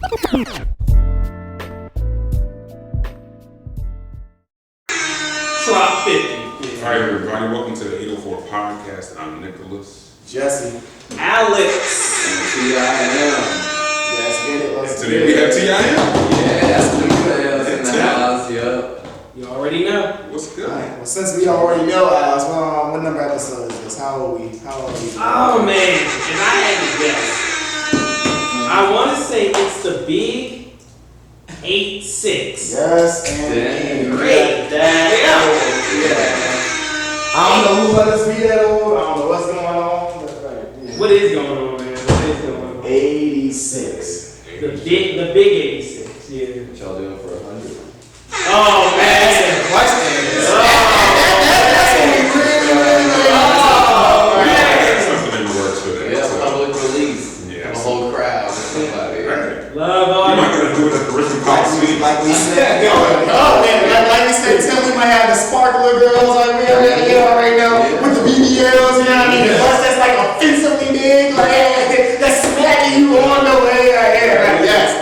Drop 50. All right, everybody, welcome to the 804 podcast. I'm Nicholas. Jesse. Alex. And T.I.M. Let's get it. Let's Today we have T.I.M. Yeah, that's Timetheos in the house, yup. You already know. What's good? All right. Well, since we already know, Alex, what number episode is this? How are we? Oh, man. If I had to guess, I want to say it's the big 8-6. Yes, and Great. Yeah. I don't know who let us be that old. I don't know what's going on. But yeah. What is going on, man? What is going on? 86. The big 86. Yeah. What y'all doing for 100? Oh, man. That's Something in the works for that. Yeah, so. public release. Yeah, A whole crowd. Somebody. Right. Love You all might gonna do it at the Richmond Coliseum. like we said, like we said, Tim, we might have the sparkler girls like we already know with the BBLs, you know what I mean? The bus that's like offensively big, like that's smacking you on the way right here. Right? Yes.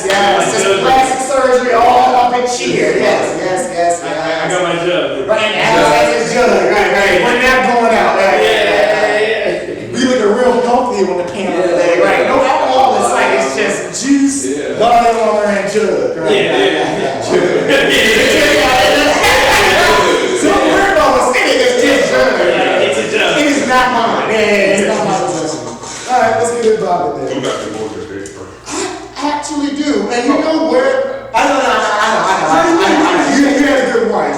Yes. Just plastic surgery all up in cheer. Yes. I got my jug. Right, that's his jug. Right. When that going out, right? Yeah. We looking real healthy on the panel today, right? No alcohol in sight, it's just juice, bottle water, and jug. Right? Yeah. So we're going to say it's just jug. It's a jug. It is not mine. It's not my possession. Alright, let's get it bobbing Who there. got the most of this, bro? I actually do. And you know where? I know. You had a good one.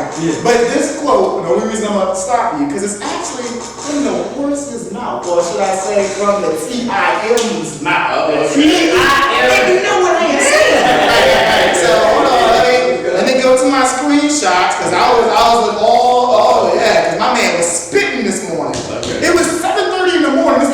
But this quote, the only reason I'm going to stop you, because it's actually from the horse's mouth, or should I say from the T.I.M's mouth. T.I.M. You know what I am saying. Right. So hold on, let me go to my screenshots, because I was like, because my man was spitting this morning. Okay. It was 7:30 in the morning.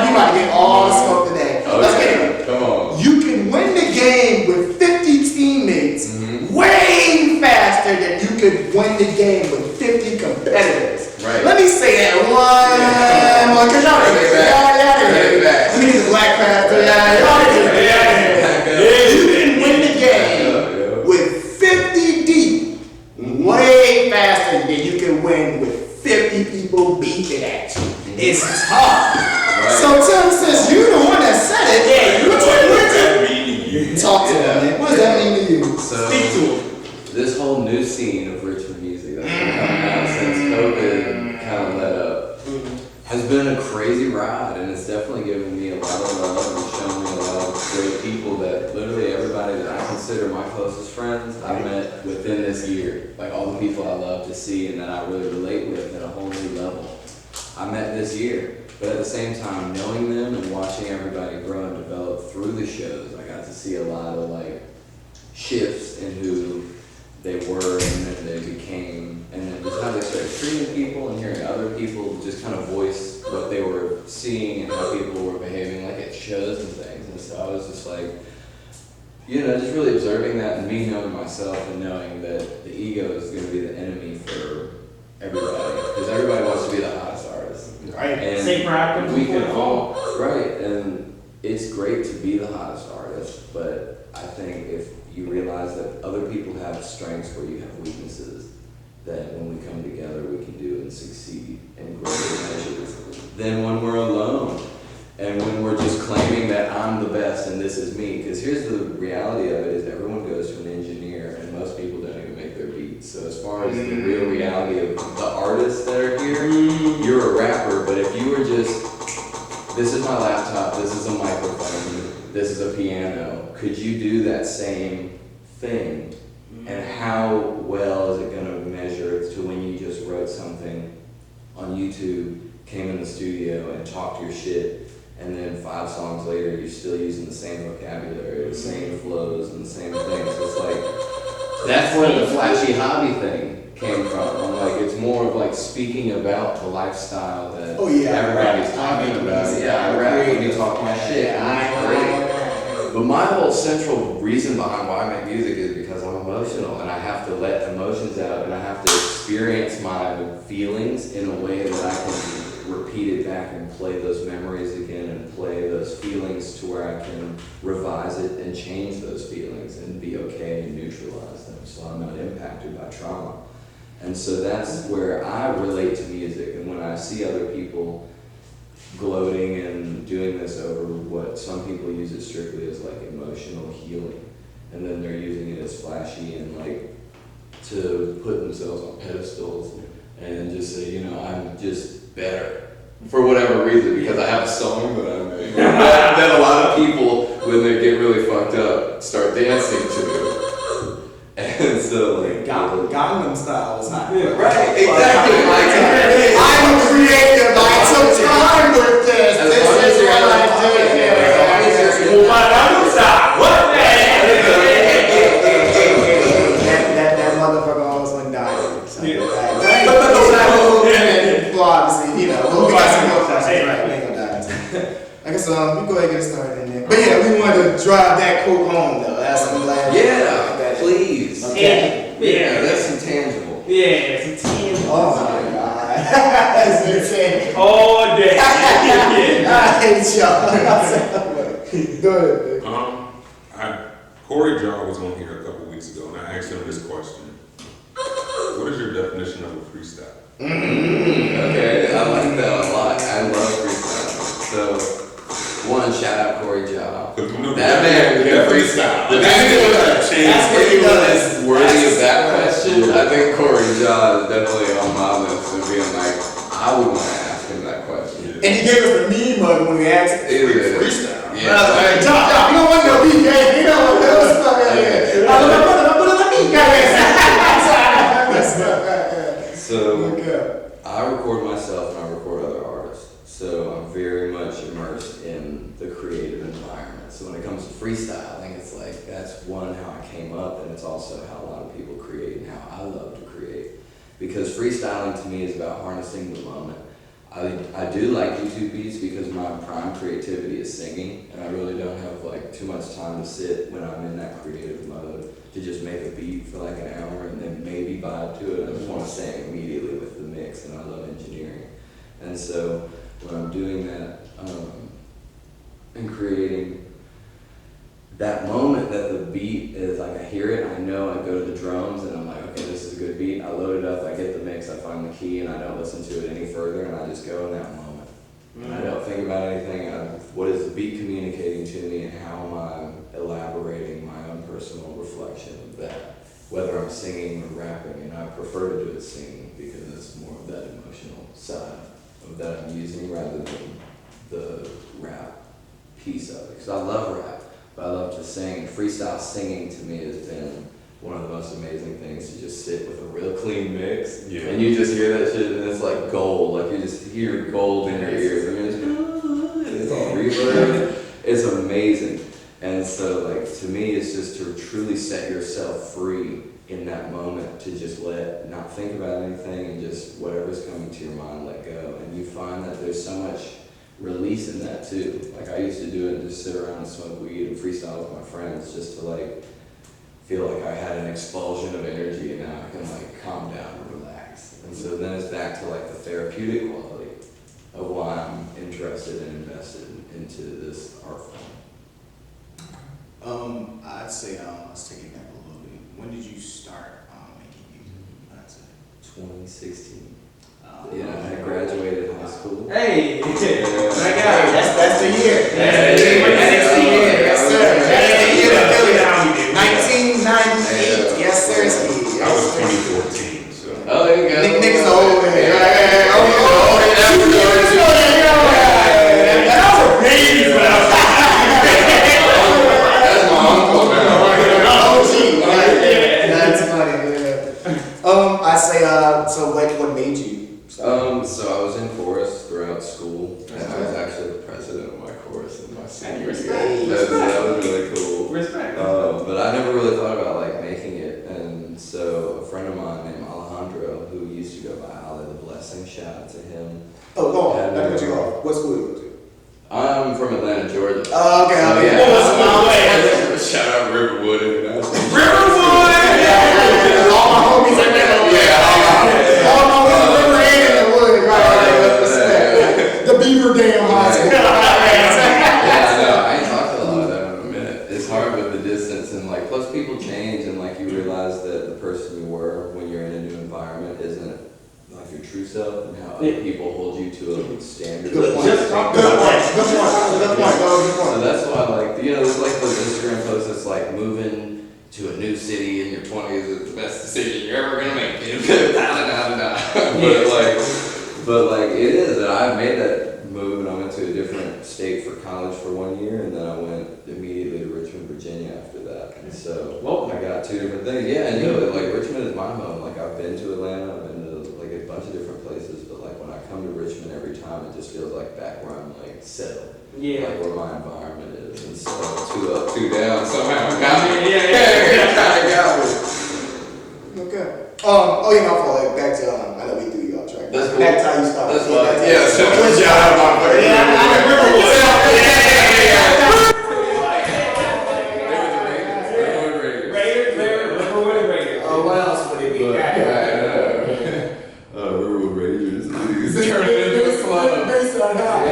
You about to get all the smoke today. Let's get it. Come on. You can win the game with 50 teammates way faster than you could win the game with 50 competitors. Right. Let me say that one more, because y'all Bring it back. Let me get the black pastor. You can win the game with 50 deep way faster than you can win with 50 people beating at you. It's tough. Right. So Tim, since you're the one that said it, What does that mean to you? talk to him, man. What does that mean to you? So, Speak to him. this whole new scene of Richmond music that's been coming out since COVID kind of let up has been a crazy ride, and it's definitely given me a lot of love and shown me a lot of great people that literally everybody that I consider my closest friends I met within this year. Like all the people I love to see and that I really relate with at a whole new level. I met this year. But at the same time, knowing them and watching everybody grow and develop through the shows, I got to see a lot of like shifts in who they were and then they became, and then just how they started treating people and hearing other people just kind of voice what they were seeing and how people were behaving like at shows and things. And so I was just like, just really observing that and me knowing myself and knowing that the ego is going to be the enemy for everybody because everybody wants to be the hottest artist. Right. And Same practice. we can all, right, and it's great to be the hottest artist, but I think if you realize that other people have strengths where you have weaknesses, that when we come together we can do and succeed in greater measures than when we're alone and when we're just claiming that I'm the best and this is me. Because here's the reality of it is everyone goes to an engineer and most people don't even make their beats. So as far as the real reality of the artists that are here, you're a rapper, but if you were just, this is my laptop, this is a microphone, this is a piano, could you do that same thing? And how well is it going to measure to when you just wrote something on YouTube, came in the studio and talked your shit, and then 5 songs later you're still using the same vocabulary, the same flows, and the same things. It's like, that's where the flashy hobby thing came from. I'm like, it's more of like speaking about the lifestyle that everybody's talking about. Yeah, I rap when you talk my shit. But my whole central reason behind why I make music is because I'm emotional and I have to let emotions out and I have to experience my feelings in a way that I can repeat it back and play those memories again and play those feelings to where I can revise it and change those feelings and be okay and neutralize them so I'm not impacted by trauma. And so that's where I relate to music. And when I see other people gloating and doing this over what some people use it strictly as like emotional healing, and then they're using it as flashy and like to put themselves on pedestals and just say, you know, I'm just better for whatever reason because I have a song that I made that a lot of people, when they get really fucked up, start dancing to. And so like Gangnam Style was hot. yeah, right, exactly. I'm creative. I took time with this. As This long as is you're what I in do. That motherfucker almost went died. So, well, obviously, you know, we got some more questions, right? We ain't gonna dive into it. I guess we go ahead and get started in there. But yeah, we wanted to drive that quote home though. That's I'm glad. Yeah, please. Okay. Yeah, that's intangible. Yeah, some tangible. Oh my god. That's insane. All day. I hate y'all. Go ahead, baby. Corey Jaw was on here a couple weeks ago, and I asked him this question. What is your definition of a freestyle? Okay, I like that a lot. I love freestyling. So, one, shout out Corey Jaw. That man can freestyle. If anyone is worthy of that question, I think Corey Jaw is definitely on my list of being like, I would want to ask him that question. And he gave us the meme mug when we asked him. Freestyle. Yeah. I was like, Jaw, you don't want no beat, gang. You don't want no stuff out here. I was like, put the beat, So, Okay. I record myself and I record other artists. So I'm very much immersed in the creative environment. So when it comes to freestyling, it's like that's one, how I came up, and it's also how a lot of people create and how I love to create. Because freestyling to me is about harnessing the moment. I do like YouTube beats because my prime creativity is singing, and I really don't have like too much time to sit when I'm in that creative mode to just make a beat for like an hour and then maybe vibe to it. I just want to sing immediately with the mix, and I love engineering. And so when I'm doing that and creating that moment that the beat is like, I hear it, I know, I go to the drums and I'm like, okay, this is a good beat. I load it up, I get the mix, I find the key, and I don't listen to it any further, and I just go in that moment. And I don't think about anything. What is the beat communicating to me, and how am I elaborating my own personal reflection of that, whether I'm singing or rapping. And I prefer to do it singing because it's more of that emotional side of that I'm using rather than the rap piece of it. Because I love rap, but I love to sing. Freestyle singing to me has been one of the most amazing things, to just sit with a real clean mix, and you just hear that shit, and it's like gold. Like you just hear gold in your ears, and you're just, and it's all reverb. It's amazing. And so, like, to me, it's just to truly set yourself free in that moment, to just not think about anything, and just whatever's coming to your mind, let go. And you find that there's so much release in that too. Like, I used to do it and just sit around and smoke weed and freestyle with my friends, just to like feel like I had an expulsion of energy, and now I can like calm down and relax. And so then it's back to like the therapeutic quality of why I'm interested and invested into this art form. I'd say, let's take it back a little bit. When did you start making music? I'd say 2016. Yeah, I graduated high school. Hey, that's the year. That's the year. Yes, sir. That's the year that Billy Down 1998. Yes, sir. I was 2014, so. Oh, there you go. Niggas old. That's my uncle now. That's funny. I say, so what made you? So I was in chorus throughout school, and I was actually the president of my chorus in my senior year. That was really cool. Respect. But I never really thought about like making it, and so a friend of mine named Alejandro, who used to go by Ale the Blessing, shout out to him. Oh, go on. I cut you off. What school you go to? I'm from Atlanta, Georgia. Oh, okay. So, Okay. yeah. Shout out Riverwood International. Riverwood! All my homies are there. Yeah. true self and how other people hold you to a standard. Good point. Just talk Good about point. Good point. Good So point. that's why, like, you know, there's like those Instagram posts that's like moving to a new city in your 20s is the best decision you're ever gonna make. But like it is, and I made that move, and I went to a different state for college for 1 year, and then I went immediately to Richmond, Virginia after that. And so I got two different things. Yeah, I knew it. Like Richmond is my home. Like I've been to Atlanta, I've been to like a bunch of different places, but like when I come to Richmond every time, it just feels like back where I'm like settled. Yeah. Like where my environment is. And so 2 up, 2 down. Somehow I got me. Okay. Oh yeah, my fault. Like, back to I know we threw you off track. That's cool. Back to how you started. That's why. Yeah. So Good job, my buddy. Raiders. Oh, what else would it be? Riverwood Rangers. Turn it into a club. Based on how.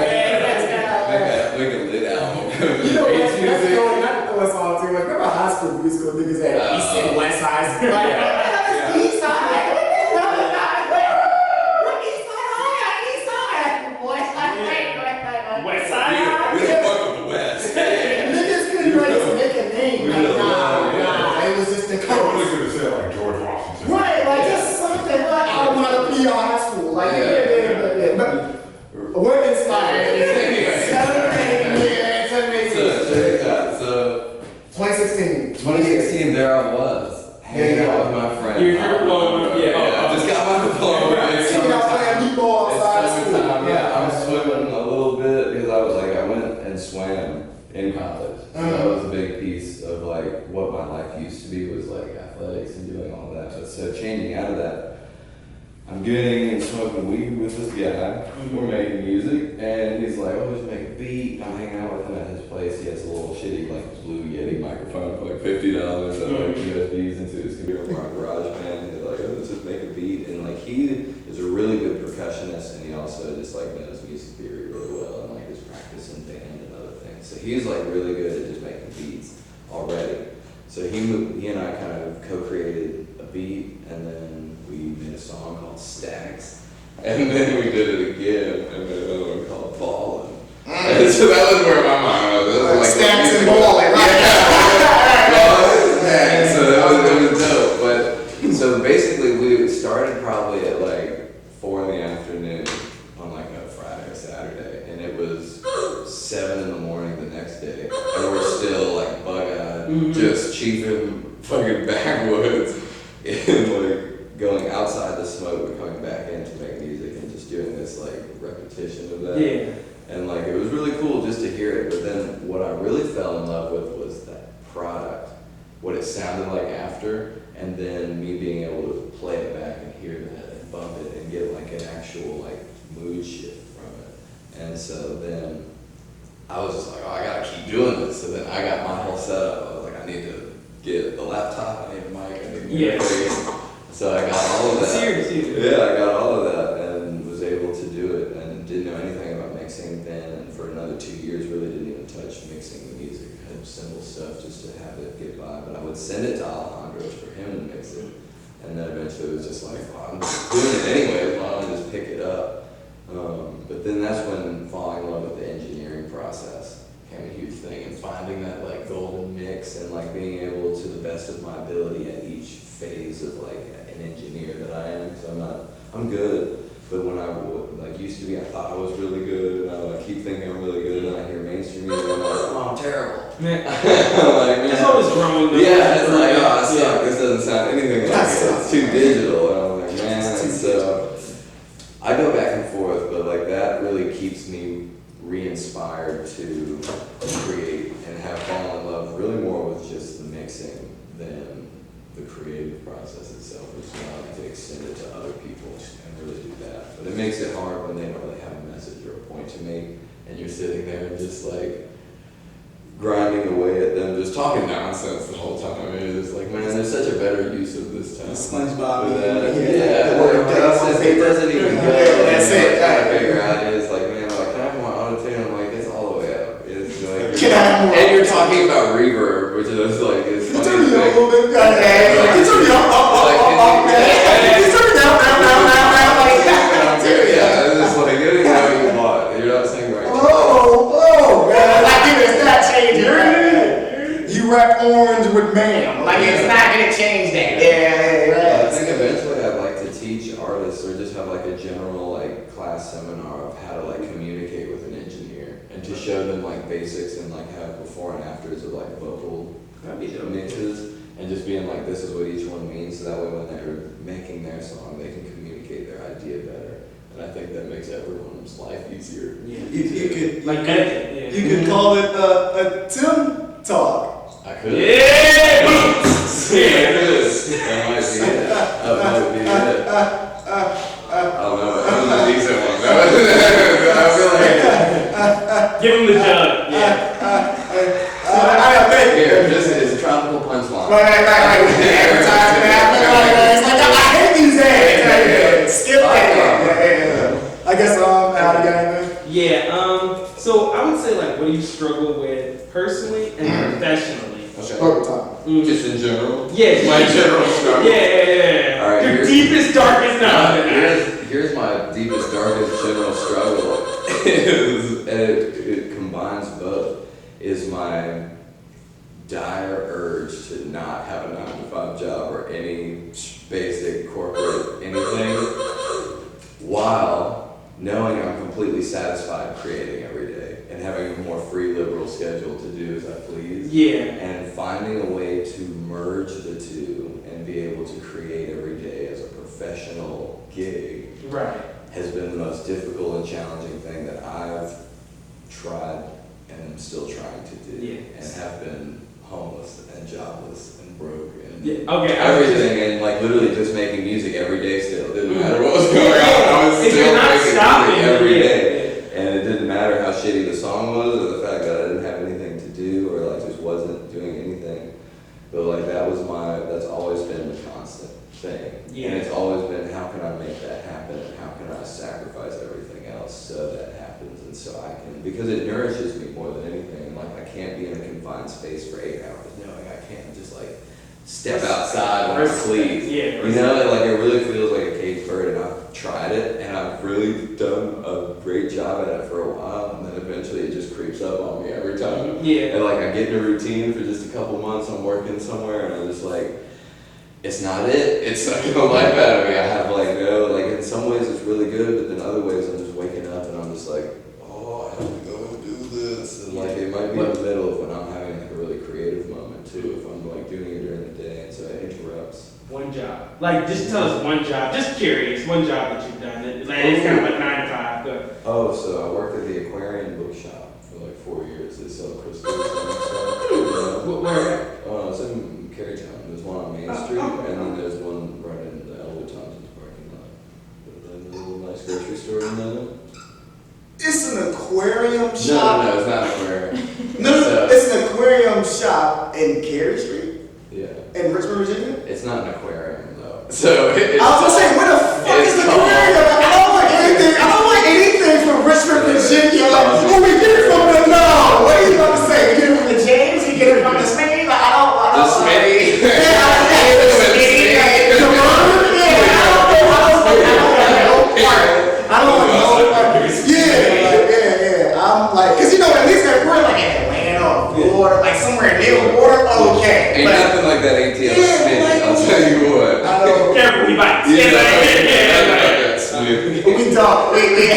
Make a lit album. You know what? That's going not to throw us all too much. Remember high school musical niggas had East and West Sides? East Side. East Side. West Side. We the fuck of the West. Niggas couldn't really make a name. Like, nah. It was just the I colors. was gonna say like George Washington. Right, like just something like I want to be on high school. Like, yeah. But women's side. 7 or 8, 7, 8. So 2016. 2016, there I was, hanging out with my friends. Your diploma, yeah. I just got my diploma. It's See, y'all playing meatball outside of school. summertime. Yeah, I'm swimming a little bit because I went and swam in college. So that was a big piece of like what my life used to be was like athletics and doing all that. But so changing out of that, I'm getting and smoking weed with this guy. We're making music, and he's like, "Oh, let's make a beat." I'm hanging out with him at his place. He has a little shitty like blue Yeti microphone for like $50 that like USBs into his computer from our garage band. He's like, "Oh, let's just make a beat." And like he is a really good percussionist, and he also just like knows music theory really well, and like is practicing band and other things. So he's like really good at just making beats already. So he and I kind of co-created a beat, and then we made a song called Stacks, and then we did it again, and made another one called Ballin'. And so that was where my mind was. It was like Stacks and balling, right? Yeah. So it was dope. But so basically, we started probably at like 4 in the afternoon on like a Friday or Saturday, and it was 7 in the morning the next day, and we're still like bug-eyed, just chiefing fucking backwoods, and like going outside the smoke, but coming back in to make music, and just doing this like repetition of that. Yeah. And like it was really cool just to hear it, but then what I really fell in love with was that product, what it sounded like after, and then me being able to play it back and hear that and bump it and get like an actual like mood shift from it. And so then I was just like, oh, I gotta keep doing this. So then I got my whole setup. I was like, I need to get the laptop, I need a mic, I need to get So I got all of that. Seriously. Yeah, I got all of that and was able to do it and didn't know anything about mixing then, and for another 2 years really didn't even touch mixing the music. I had simple stuff just to have it get by, but I would send it to Alejandro for him to mix it, and then eventually it was just like, well, I'm doing it anyway, why don't I just pick it up? But then that's when falling in love with the engineering process became a huge thing, and finding that like golden mix and like being able to the best of my ability at each phase of like an engineer that I am, because I'm good, but when I like used to be, I thought I was really good, and I like, keep thinking I'm really good, and then I hear mainstream music, and I'm like, oh, I'm terrible. Man. I'm like, man. It's always growing. Yeah, it's like, oh, I suck. This doesn't sound anything like it. It's too digital, and I'm like, man. And so I go back and forth, but like that really keeps me re-inspired to create and have fallen in love really more with just the mixing than the creative process itself, which now I like to extend it to other people and really do that. But it makes it hard when they don't really have a message or a point to make, and you're sitting there and just like grinding away at them, just talking nonsense the whole time. I mean, it's like, man, there's such a better use of this time. SpongeBob. It doesn't even go. That's it. Trying to figure out is like, man, like, can I have more auto-tune? I'm like, it's all the way up. It's like, Can I have more and you're talking about reverb, which is like, it's funny. Turn me up a little bit. Turn me up, up, man. Turn me down. general like class seminar of how to like communicate with an engineer and to show them like basics and like have before and afters of like vocal mixes and just being like, this is what each one means, so that way when they're making their song, they can communicate their idea better. And I think that makes everyone's life easier. Yeah. You could Like that. you could call it a Tim talk. I could. Yeah. Yeah, I could. That might be it. That might be it. I don't know. That was a decent one. I feel like Give him the jug. Yeah. here, this is a tropical punchline. Right. Advertising happening. It's like, I hate these ads. Skip that. Yeah. I guess, how do you got anything? Yeah. So I would say like, what do you struggle with personally and professionally? Struggle time. Just in general? Yeah. My general struggle. Yeah. All right, Your deepest, darkest night. Here's my deepest, darkest general struggle. And it combines both. Is my dire urge to not have a 9-to-5 job or any basic corporate anything, while knowing I'm completely satisfied creating every day and having a more free, liberal schedule to do as I please. Yeah. And finding a way to merge the two and be able to create every day as a professional gig Right. has been the most difficult and challenging thing that I've tried and am still trying to do. Yeah. And have been homeless and jobless and broke and Yeah. Okay. everything and like literally just making music every day still. It didn't matter what was going on. I was If still you're not making stopping, music every yeah. day. And it didn't matter how shitty the song was or the fact that I didn't have anything to do or like just wasn't doing anything. But like that's always been the constant thing. Yeah. And it's always been, how can I make that happen and how can I sacrifice everything else so that happens and so I can, because it nourishes me more than anything. Like I can't be in a confined space for 8 hours knowing I can't just like step outside when I please. Yeah. You know, like it really feels like a caged bird, and I've tried it and I've really done a great job at it for a while, and then eventually it just creeps up on me every time. Yeah. And like I get in a routine for just a couple months, I'm working somewhere and I'm just like, it's not it. It's sucking the life out of me. I have like in some ways it's really good, but then other ways I'm just waking up and I'm just like, oh, I have to go and do this. And like it might be in the middle of when I'm having like a really creative moment too, if I'm like doing it during the day, and so it interrupts. One job. Like, just tell us one job. Just curious, one job that you've done. Like, it's kind of like 9 to 5. Good. Oh, so I worked at the aquarium bookshop for like 4 years. They sell crystals and stuff. Where? It's in Carytown. There's one on Main Street, and then there's one right in the Elwood Thompson's parking lot. But then there's a little nice grocery store in there. It's an aquarium No, shop. it's not an aquarium. No, it's an aquarium shop in Cary Street Yeah. in Richmond, Virginia. It's not an aquarium though. So it's I was gonna say, where the fuck it's is the called- aquarium? I don't like anything. I don't like anything from Richmond, Virginia. Like, who we get it from? No, what are you about to say? We get it from the James? We get it from the Smitty? Like, I don't. the Smitty. Yeah, the Smitty. Like, the Murder? Yeah, I don't like no part. I don't like no part. Yeah. I'm like, cause you know, at least that we're like in Atlanta or Florida, like somewhere near water. Okay. Ain't But- nothing like that ATL Yeah, Smitty. like- I'll tell you what. I know. Careful, he bites. Yeah, Yeah. Smooth. We don't. We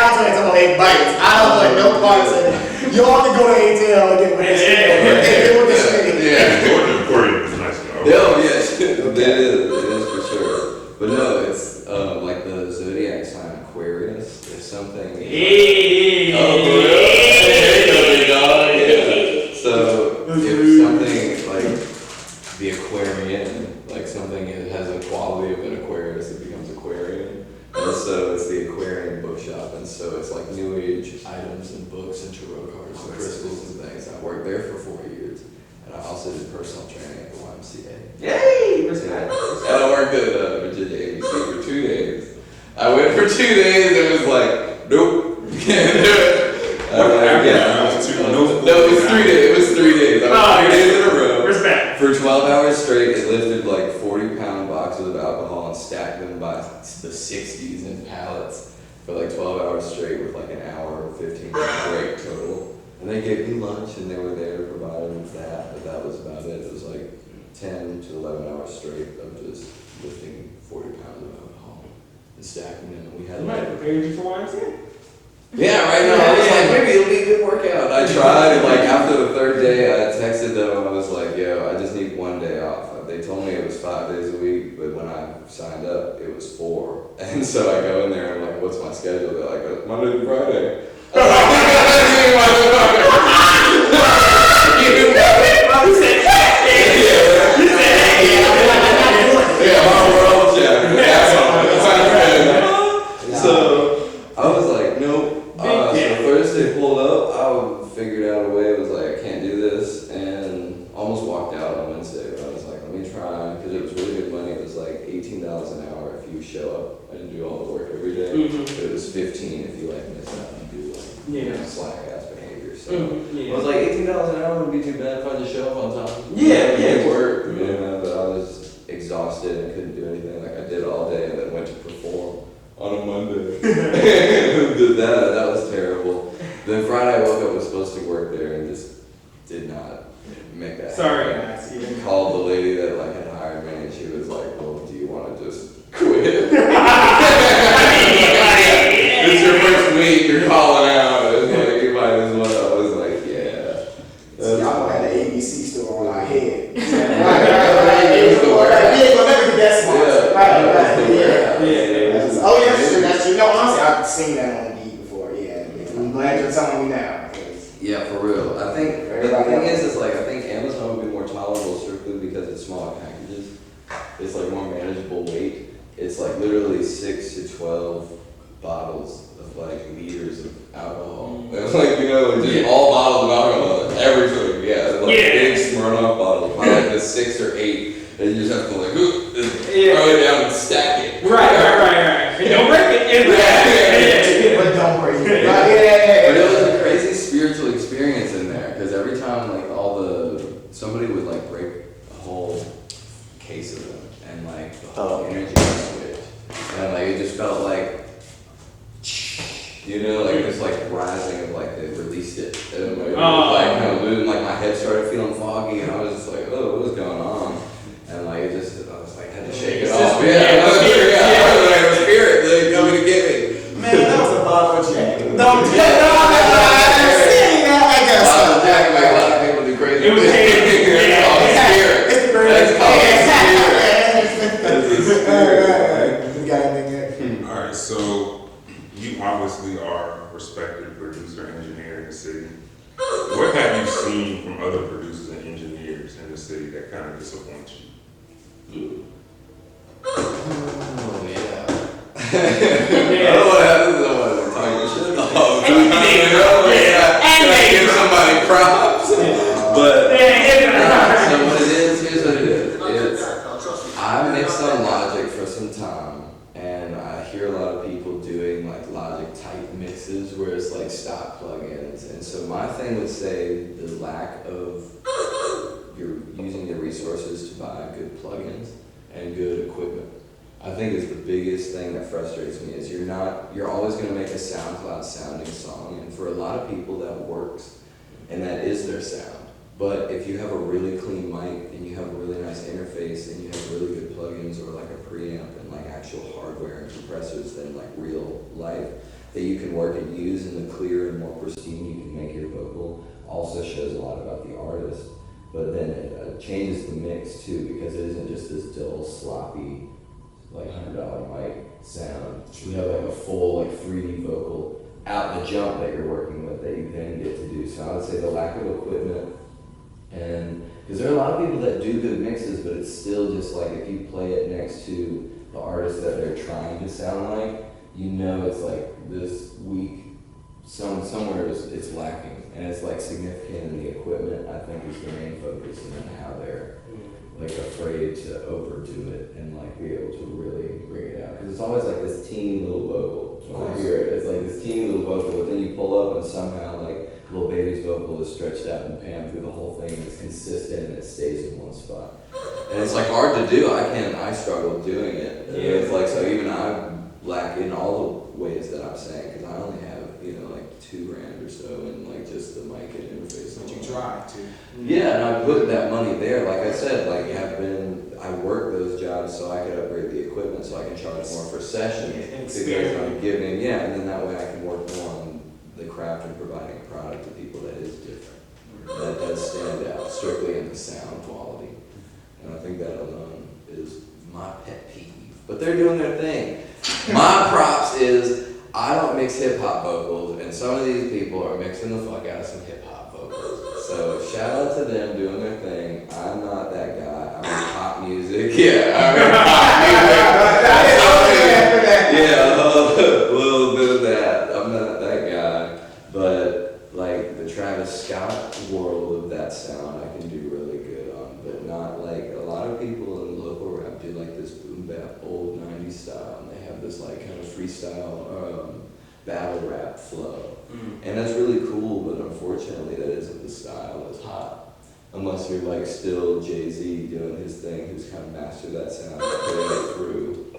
Al's talking about 8 bites. I don't like no parts in it. Y'all can go to ATL and get with this. Get with this shit. Yeah. Georgia Aquarium is a nice job. Oh yes, it is for sure. But no, it's like the zodiac sign Aquarius. There's something. Hey. Oh, for real? Hey, dog. Yeah. So if something like the Aquarian, like something that has a quality of an Aquarius, it becomes Aquarian. And so it's the Aquarian bookshop, and so it's like new age items and books and tarot cards and crystals and things. I worked there for 4 years, and I also did personal training at the YMCA. Yay! Yeah. Respect. And I worked at Virginia ABC for 2 days. I went for 2 days and it was like, nope, can't do it. I was like, yeah. No, it was 3 days. It was 3 days. I was 3 days in a row. Respect. For 12 hours straight, it lifted like 40-pound boxes of alcohol and stacked them by the 60s in pallets for like 12 hours straight with like an hour, 15-minute break total. And they gave me lunch and they were there to provide me with that, but that was about it. It was like 10 to 11 hours straight of just lifting 40 pounds of alcohol. and stacking them. And we I had might have prepared you for YMCA. yeah, right now I was like, maybe it'll be a good workout. I tried, and like after the third day, I texted them and I was like, yo, I just need 1 day off. They told me it was 5 days a week, but when I signed up, it was 4. And so I go in there and I'm like, what's my schedule? They're like, it's Monday to Friday. Yeah, my world, so I was like, nope. So Thursday pulled up, I figured out a way. I was like, I can't do this, and almost walked out on Wednesday. But I was like, let me try, because it was really good money. It was like $18 an hour if you show up and do all the work every day. But it was 15 if you like miss out and do like you know, slack ass behavior. So I was like, $18 an hour would be too bad if I just show up on time. It worked, you know, but I was exhausted and couldn't do anything. Like I did all day and then went to perform on a Monday. Did that. That was terrible. Then Friday I woke up, was supposed to work there, and just did not make that Sorry, happen. guys. Called the lady that like had hired me, and she was like, "Well, do you want to just quit? It's your first week. You're calling out. It's like you might as well." I was like, "Yeah." So y'all gonna have the ABC store on our head. Right. We ain't gonna never get that smart. Yeah. Yeah. Oh, yeah, that's true. That's true. No, honestly, I've seen that on the before. Yeah. I'm glad you're telling me now. Yeah, for real. I think the thing is like I think Amazon would be more tolerable strictly because it's smaller packages. It's like more manageable weight. It's like literally 6 to 12 bottles of like liters of alcohol. It's like, you know, just all bottles of alcohol, everything. Yeah, like big Smirnoff bottles, by like the 6 or 8. And you just have to like throw it down and stack it. Right. And don't break it. But don't break it. But it was a crazy spiritual experience in there because every time like somebody would like break a whole case of them and like the whole energy would switch. And like it just felt like, you know, like this like rising of like they released it. And like, it was like kind of moving, like my head started feeling foggy and I was just like, oh, what was going on? And like it just, I was like, I had to shake it off. Yeah, it was spirit, they coming to get me. Man, that was a bottle of Jack. No, A lot of people do crazy It was things. It's called spirit. That's called spirit. All right, so you obviously are a respected producer engineer in the city. What have you seen from other producers and engineers in the city that kind of disappoints you? Oh, yeah. I don't want to talk shit all the time. Can I give somebody props? But so what it is, here's what it is. I mixed on Logic for some time, and I hear a lot of people doing like Logic type mixes where it's like stock plugins. And so my thing would say the lack of you're using the resources to buy good plugins and good equipment. I think is the biggest thing that frustrates me is you're always going to make a SoundCloud sounding song, and for a lot of people that works and that is their sound. But if you have a really clean mic and you have a really nice interface and you have really good plugins or like a preamp and like actual hardware and compressors than like real life that you can work and use, and the clearer and more pristine you can make your vocal also shows a lot about the artist. But then it changes the mix too, because it isn't just this dull, sloppy, like $100 mic sound. You have like a full like 3D vocal out the jump that you're working with that you then get to do. So I would say the lack of equipment, and because there are a lot of people that do good mixes, but it's still just like if you play it next to the artist that they're trying to sound like, you know it's like this weak, somewhere it's lacking, and it's like significant in the equipment. I think is the main focus, and then how they're like afraid to overdo it and like be able to really bring it out. Because it's always like this teeny little vocal. When I hear it, it's like this teeny little vocal, but then you pull up and somehow like Lil Baby's vocal is stretched out and panned through the whole thing, and it's consistent and it stays in one spot. And it's like hard to do. I struggle doing it. And it's like, so even I lack in all the ways that I'm saying, because I only have, like $2,000 or so in like just the mic and interface. But you try to. Yeah, and I put that money there. Like I said, like I work those jobs so I could upgrade the equipment so I can charge more for sessions because Experiment. I'm giving, and then that way I can work more on the craft and providing a product to people that is different. That does stand out strictly in the sound quality. And I think that alone is my pet peeve. But they're doing their thing. My props is I don't mix hip hop vocals, and some of these people are mixing the fuck out of some hip hop vocals. So shout out to them doing their thing. I'm not that guy. I'm in pop music. Yeah, I'm in pop music. Yeah, a little bit of that. I'm not that guy. But like the Travis Scott world of that sound, I can do really good on. But not like a lot of people in local rap do like this boom bap old 90s style, and they have this like kind of freestyle battle rap flow. And that's really cool, but unfortunately that isn't the style that's hot. Unless you're like still Jay-Z doing his thing, who's kind of mastered that sound, putting it through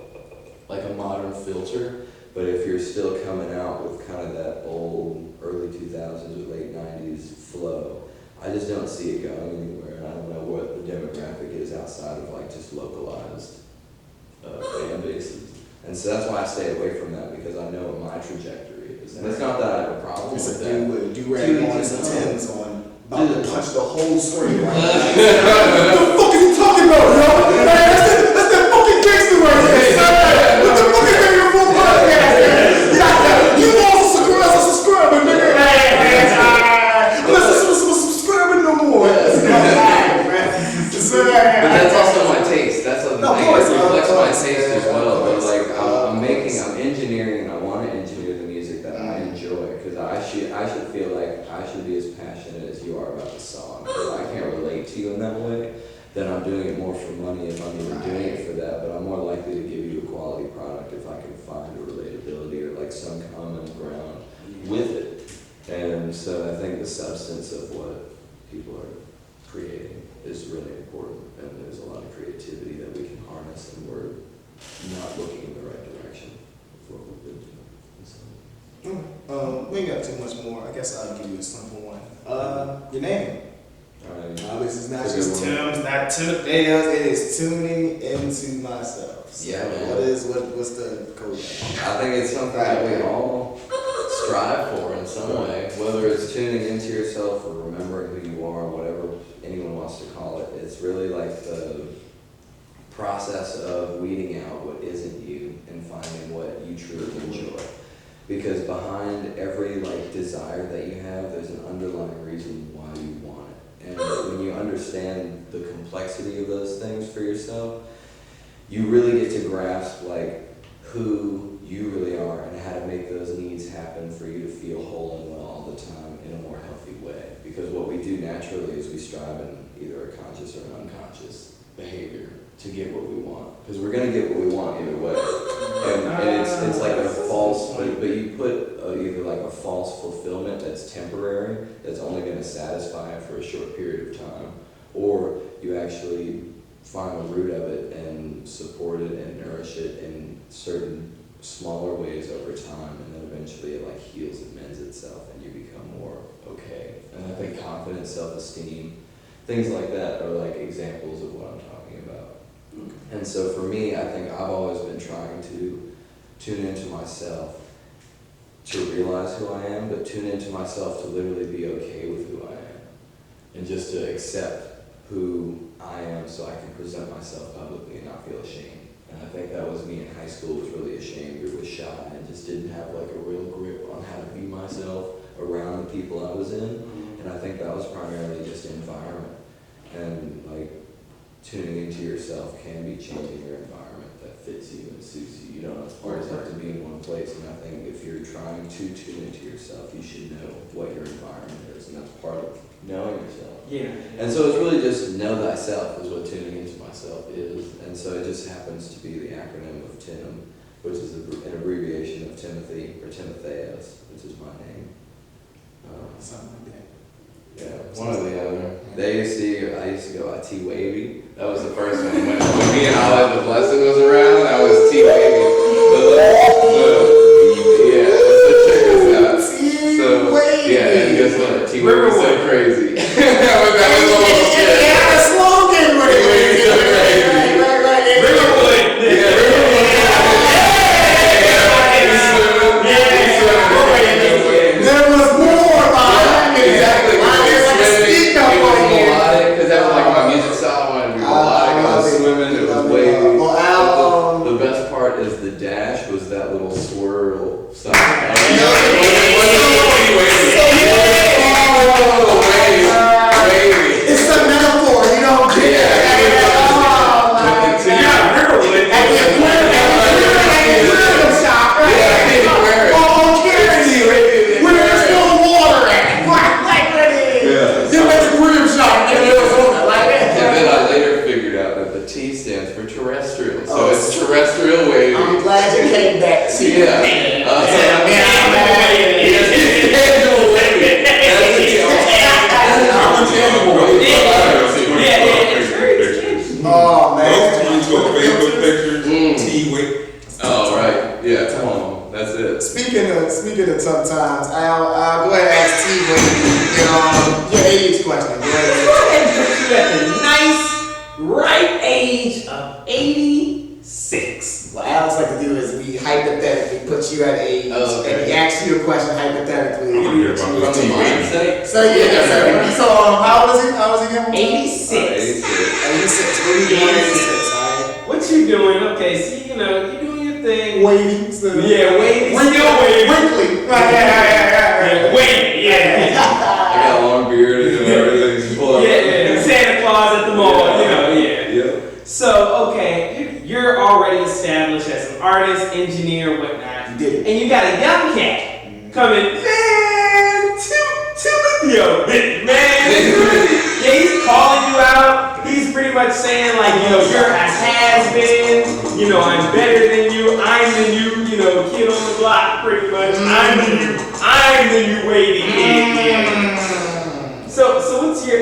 like a modern filter. But if you're still coming out with kind of that old early 2000s or late 90s flow, I just don't see it going anywhere. And I don't know what the demographic is outside of like just localized fan bases. And so that's why I stay away from that, because I know what my trajectory is. And it's not that I have a problem It's with a that. dude with a do-rag on and some Tims on, about to Dude. punch the whole screen right now. What the fuck is he talking about, bro? Man, that's that fucking gangster right there. What the fuck is that your full podcast? You also subscribing, nigga. Let's subscribing no more. But that's also my taste. That's the No, of thing. course, It reflects of my course, taste yeah, as well. of But like, course. I'm engineering, and I want to engineer the music that I enjoy, because I should feel like I should be as passionate as you are about the song. If I can't relate to you in that way, then I'm doing it more for money if I'm even doing it for that. But I'm more likely to give you a quality product if I can find a relatability or like some common ground with it. And so I think the substance of what people are creating is really important, and there's a lot of creativity that we can harness, and we're not looking in the right direction with what we've been doing. So, We ain't got too much more. I guess I'll give you a simple one. Your name. This is not That's a just good one. Tim's, not Timetheos. It is tuning into myself. So Yeah, man. what's the code? I think it's something that we all strive for in some way, whether it's tuning into yourself or remembering who you are, whatever anyone wants to call it. It's really like the process of weeding out what isn't you and finding what you truly enjoy. Because behind every like desire that you have, there's an underlying reason why you want it. And when you understand the complexity of those things for yourself, you really get to grasp like who you really are and how to make those needs happen for you to feel whole and well all the time in a more healthy way. Because what we do naturally is we strive in either a conscious or an unconscious behavior to get what we want. Because we're going to get what we want either way. And it's like a false, but you put either like a false fulfillment that's temporary, that's only going to satisfy it for a short period of time, or you actually find the root of it and support it and nourish it in certain smaller ways over time, and then eventually it like heals and mends itself and you become more okay. And I think confidence, self-esteem, things like that are like examples of what I'm talking about. And so for me, I think I've always been trying to tune into myself to realize who I am, but tune into myself to literally be okay with who I am, and just to accept who I am so I can present myself publicly and not feel ashamed. And I think that was me in high school, was really ashamed or was shy and just didn't have like a real grip on how to be myself around the people I was in. And I think that was primarily just environment. And like tuning into yourself can be changing your environment that fits you and suits you. You don't always have to be in one place. And I think if you're trying to tune into yourself, you should know what your environment is. And that's part of knowing yourself. Yeah. And so it's really just know thyself is what tuning into myself is. And so it just happens to be the acronym of TIM, which is an abbreviation of Timothy or Timetheos, which is my name. Something like that. Yeah, one or the other. I used to go by T-Wavy. That was the first one. When me and Olive the Blessing was around, I was T-Wavy. Yeah, so check this out. T-Wavy. Yeah, and guess what? T-Wavy was so crazy. That was Yeah, the slogan right T-Wavy so crazy. Oh man. Those 22 Facebook pictures, T-Wait. Oh, right. Yeah, come on. That's it. Speaking of tough times, I'll go ahead and ask T your age question. Go ahead. Go ahead and put you at the nice, right age of 86. What Alex like to do is we hypothetically put you at age, and he asks you a question hypothetically. I want to hear about From this the T-Wait. mindset. So how old is he? How old is he again? 86. 86. What are you doing at 86? Alright. What you doing? Okay, so you doing your thing. Waiting. Still. Yeah, waiting. Wrinkly. Still waiting. Wrinkly. Right. Waiting, yeah. I got a long beard and everything. Just pull up. Yeah, Santa Claus at the mall, yeah. Yeah. So, okay, you're already established as an artist, engineer, whatnot. You did it. And you got a young cat coming, man, Timetheos, man. Yeah, he's calling you out. He's pretty much saying, like, you're a has-been, I'm better than you, I'm the new, kid on the block, pretty much. I'm the new waiting kid. So what's your,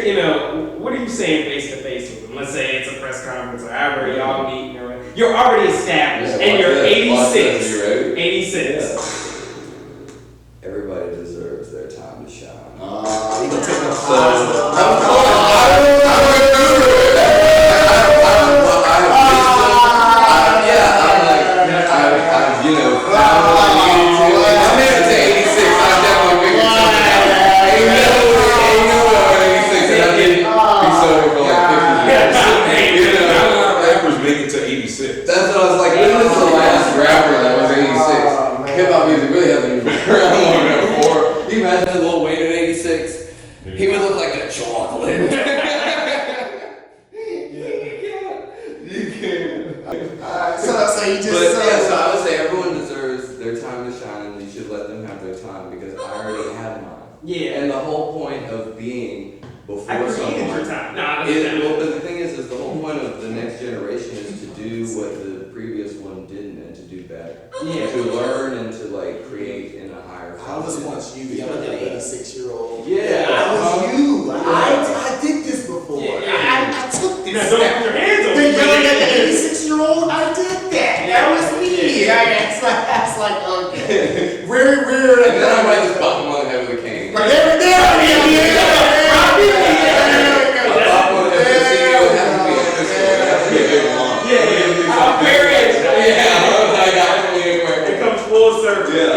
what are you saying face to face with him? Let's say it's a press conference or however y'all meet. You're already established and you're 86. You ready? 86. Yeah. Everybody deserves their time to shine. You gonna take a That's what I was like, this is the last rapper that was 86. Hip-hop music really hasn't been around long enough before. Can you imagine Lil Wayne in 86? He would look like a chocolate. You can't. So you just So I would say everyone deserves their time to shine and you should let them have their time because I already had mine. Yeah. And the whole point of being before I created someone your time. but the thing is the whole point of the next generation is to do what the previous one didn't and to do better. Yeah. To learn and to create in a higher I was once you, younger than an 86-year-old. Yeah. I was you. I did this before. Yeah. I took this. Now, don't put your hands on The me. younger than the 86-year-old, I did that. That was me. It's like okay. Very weird. And then I might just bop him on the head with a cane. But there. It comes full circle. Yeah.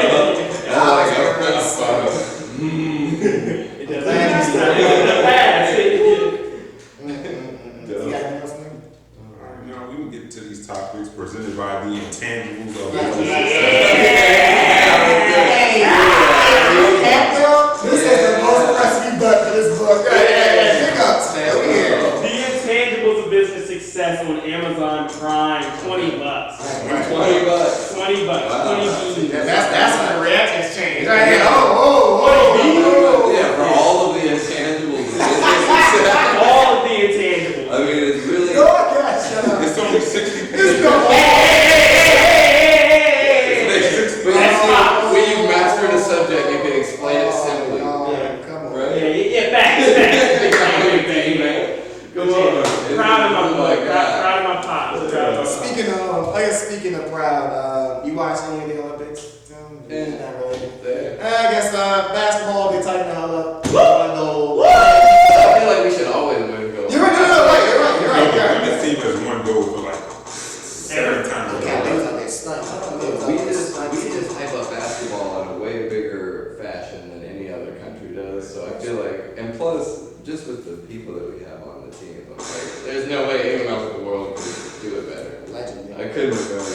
It doesn't pass. We can get to these topics presented by the intangibles of This is the most press we've done for this book. Pickups, man. We here. The intangibles of business success on Amazon Prime, $20. $20. $20. Wow. 20 beans. That's when the reactions change. Right here. Yeah, for all of the intangibles of business success. All of the intangibles. I mean, it's really. Shut up. It's only 60 It's no But you see, when you mastered a subject, you can explain it simply. Come on. Right? Yeah, facts. Come on. Proud of my boy. God. Proud of my pops. Speaking of proud, you watch any of the Olympics? Not really. I guess basketball, they tighten the hell up. I feel like we should always win gold. You're right. This team has won gold for like 7 times. Yeah, they was out there stunning. We just hype up basketball in a way bigger fashion than any other country does. So I feel like, and plus, just with the people that we have on the team, I'm like, there's no way anyone else in the world could do it better. Legend. I couldn't have done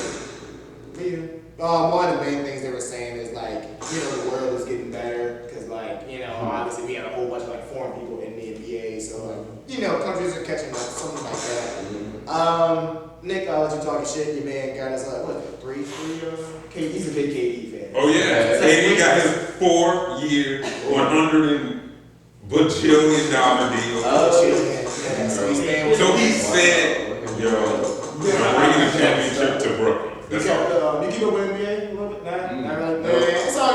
it. One of the main things they were saying is the world is getting better because obviously we had a whole bunch of foreign people in the NBA, so countries are catching up, something like that. Nick, I'll let you talk shit. Your man got us three. He's a big KD fan. Oh yeah, KD got his 4-year, $100 bajillion deal. So he's staying with So he said, I'm bringing the championship to Brooklyn. That's all. You keep up with NBA a little bit? Not really. It's all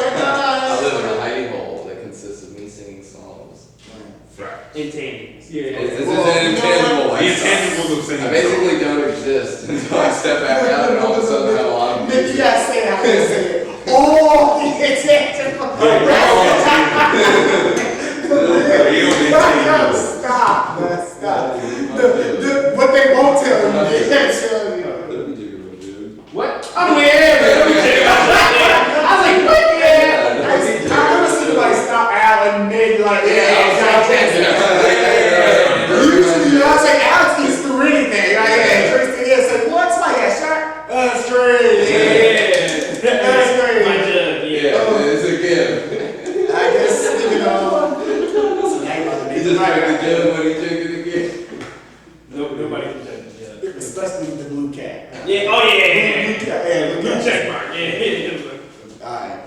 It's a gift. I guess, He just trying to judge when he drinking again. Nobody can judge the judge. especially the blue cat. Yeah, oh yeah. Blue cat, yeah, blue Blue cat. check mark, yeah. Alright,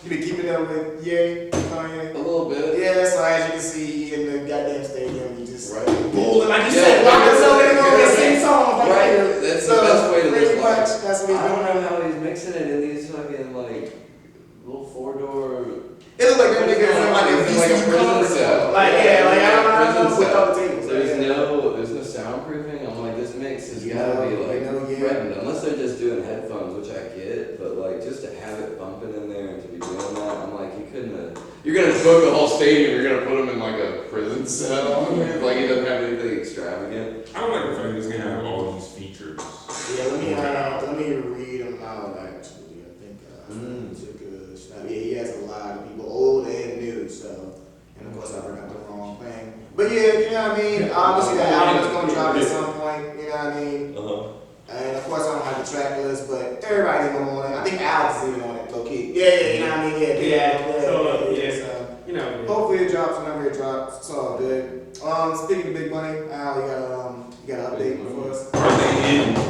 you been keeping up with Kanye? A little bit. Yeah, so as you can see in the goddamn stadium, you just Right. booling like you Yeah, said, rocking so they yeah, go yeah. and sing songs. Like, Right, that's so the best way to pretty live much, life. that's what he's I don't doing. know how he's mixing it in these fucking like little 4-door. It looks like them niggas in like a It's like a VCU prison conference cell. hall. Like, yeah, like I don't know Prison with cell. all the tables. There's no soundproofing. I'm like, this mix has gotta be like threatened, unless they're just doing headphones, which I get, but like just to have it bumping in there and to be doing that, I'm like, you couldn't have. You're gonna book the whole stadium. You're gonna put him in like a prison cell. Like he doesn't have anything extravagant. I don't like the fact he's gonna have all these features. Yeah, let me read them out actually. I think took a snap. Yeah, he has a lot of people, old and new, so and of course I forgot the wrong thing. But yeah, you know what I mean? Obviously the album is gonna drop at some point, you know what I mean? And of course I don't have the track list, but everybody's on it. I think Alex is even on it, low key. Yeah, you know what I mean? Yeah. So, You know, hopefully it drops whenever it drops. It's all good. Speaking of Big Money, Al, you got an update for us? Are they in the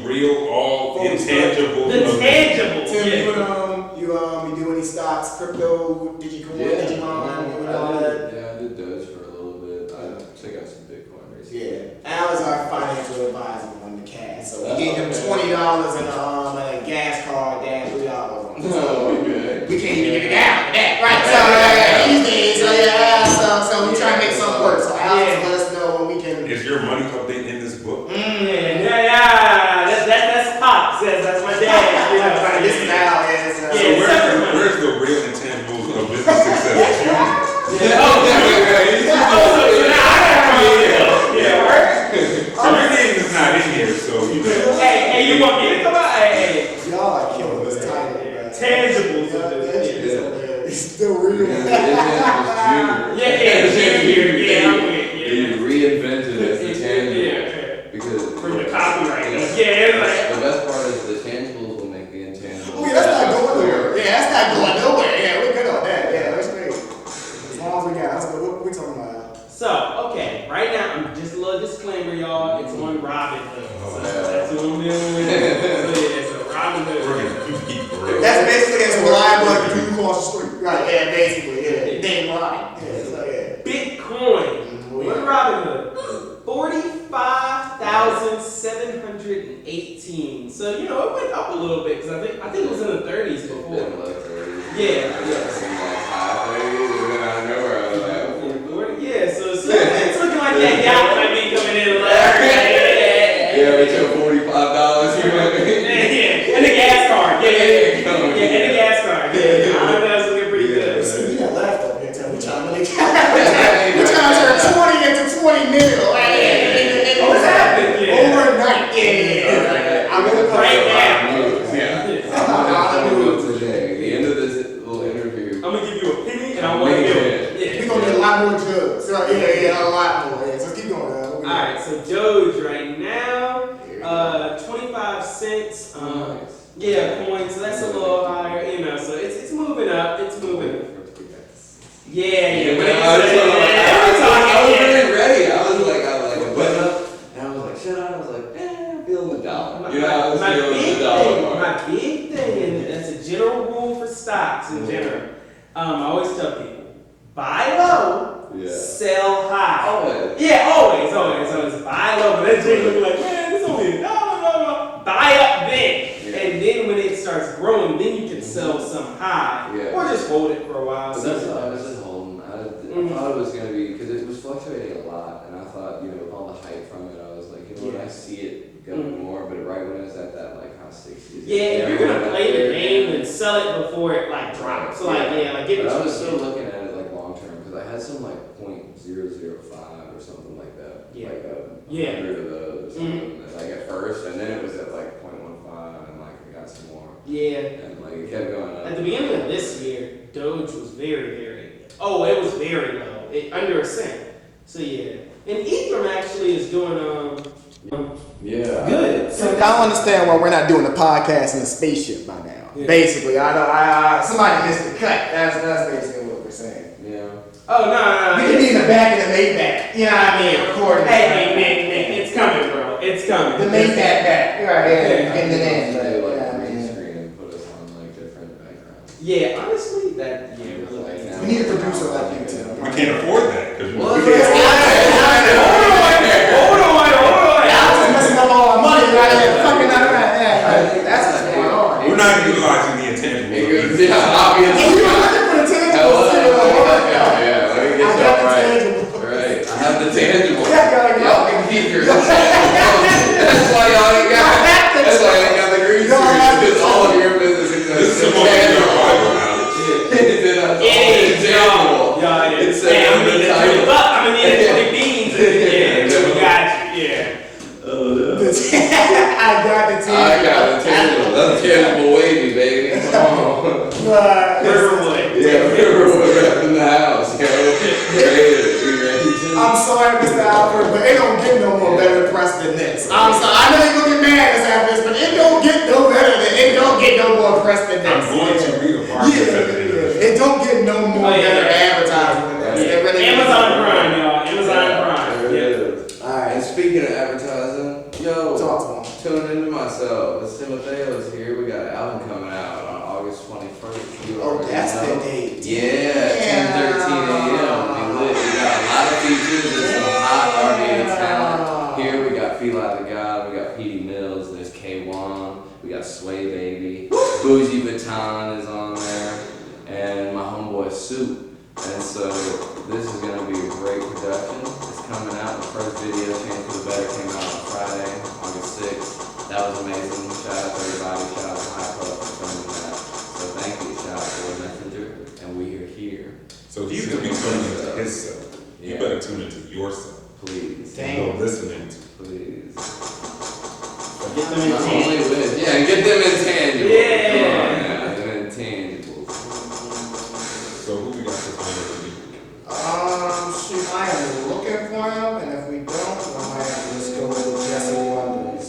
real, all intangible? the tangible. Tim, Yeah. you do any stocks, crypto, Digimon, doing all that? Yeah, I did Doge for a little bit. I took out some Bitcoin recently. Yeah. Al is our financial advisor on the cast, so we gave him $20 and a gas card, $3 on it. Oh, okay. We can't even get it down to that, right? So these days, so we try to make something work. So Al just let us know when we can. Is your money update in this book? Yeah. That's Pops. That's my dad. Yeah. This is Al, So where's the real intangibles of business success? So your name is not in here, so you know. Hey, you want me to come out? Hey. Y'all are killing this title, man. Tangibles of Yeah, this. it's still real. Yeah, I'm with you. You reinvented it as the tangible. Yeah. Because From the copyright. Yeah. Yeah, like. The best part is the tangibles will make the intangibles. Oh, yeah, that's not going nowhere. Yeah, that's not going nowhere. Yeah, we're good on that. Yeah, that's great. As long as we got it. That's good. What we talking about? So, okay, right now, just a little disclaimer, y'all. It's on Robinhood. So that's what I'm doing. So Robinhood. We're gonna keep real. That's basically as reliable as the people across the street. Right, yeah, basically, yeah. Damn right. Yeah, so yeah. Bitcoin on Robinhood, 45,718. So it went up a little bit because I think it was in the 30s before. Yeah. Yeah, so it's looking like that yacht might be coming in. Yeah, they took $45. You know what I mean? Yeah, and the gas card. Yeah, and the gas card. Yeah, I know that's looking pretty good. See, we got laughed up here, tell me, we're trying to turn 20 into 20 mil. What's happening? Overnight. Yeah. I'm gonna Right now. I'm gonna go today. The end of this little interview. I'm gonna give you a penny and I want to give it. Yeah. We're gonna get a lot more drugs. Right? Yeah, a lot more. Yeah. So keep going. Alright, so Doge right now, 25 cents. Yeah, coin, so that's a little higher, so it's moving up, it's moving. Yeah. I was really ready. I was like, went up, and I was like, shut up. I was like, I'm feeling the dollar. I was feeling the dollar mark. My big thing, and that's a general rule for stocks in general. I always tell people, buy low. Sell high. Always. Yeah, always. Buy low, but that chick look like, man, it's only $1. Buy up big, and then when it starts growing, then you can sell some high, or just hold it for a while. But that's what I was just holding. I thought it was gonna be because it was fluctuating a lot, and I thought with all the hype from it, I was like, I see it going more, but right when it's at that high 60s. Yeah, if you're gonna play the game, then sell it before it drops. So get But I was still looking at it long term because I had some .005 or something like that. Yeah. Like 100 of those or something. At first, and then it was at 0.15, and I got some more. Yeah. And it kept going up. At the beginning of this year, Doge was it was very low, under a cent. So yeah, and Ethereum actually is doing Yeah. good. So I don't understand why we're not doing a podcast in a spaceship by now. Basically, I somebody missed the cut. That's basically what we're saying. Yeah. Oh, no. We can be in the back of the Maybach. You know what I mean? Recording. Hey, Nick, it's coming, bro. It's coming. The Maybach back. Right, yeah. Getting it in. They But, like yeah, I green mean. screen and put us on like different backgrounds. Yeah, honestly, that, yeah, really like that. We need a producer like you, too. We can't afford that because Well, we that's can't. Hold on. I was messing up all our money right there. Fucking not right. Yeah, that's what's going on. We're not utilizing the intangibles. Yeah, obviously. And you were looking for the tangibles. Yeah, let me get I y'all got the right. tangible. Right, I have the tangible. Yeah, Y'all can keep yours. That's why y'all ain't got. That's why y'all ain't got the green screen. Because all of your business is This is supposed to be our Bible, Alex. It's Hey, I'm gonna need title. $20 beans. Yeah, we got you. Yeah. I got the tangible. I got the tangible. That's tangible wavy, baby. Come on. Riverwood. Yeah, we're up in the house. I'm sorry, Mr. Alfred, but it don't get no more better press than this. I'm sorry. I know you're gonna get mad at this, but it don't get no better than it don't get no more press than this. I'm going to read a bar at the end of this. It don't get no more better advertising than this. It really Amazon Prime, y'all. Amazon Prime. There it Yeah. is. Alright, and speaking of advertising, yo, Talk to tune into myself. It's Timotheos here. We got an album coming out on August 21st. You Oh, already that's know. the date. Yeah, 10:13 a.m. We lit. We got a lot of features. There's some hot R&B talent. Here we got Feel Like the God. We got P.D. Mills. There's K1. We got Sway Baby. Bougie Vuitton is on there. And my homeboy Soup. And so this is going to be a great production. It's coming out. The first video, Change for the Better, came out on Friday, August 6th. That was amazing. Shout out to everybody. Shout out to High Club for filming that. So thank you. Shout out to the Messenger. And we are here. So he's going to be tuning into himself. You Yeah. better tune into yourself. Please. Damn. Go listening to. Please. Get them in Not tangible. only with, yeah, and get them intangibles. Yeah. Come on now, them intangibles. So who we got this one of the week? Shoot, I am looking for him, and if we don't, I might have to just go with Jesse Wonders.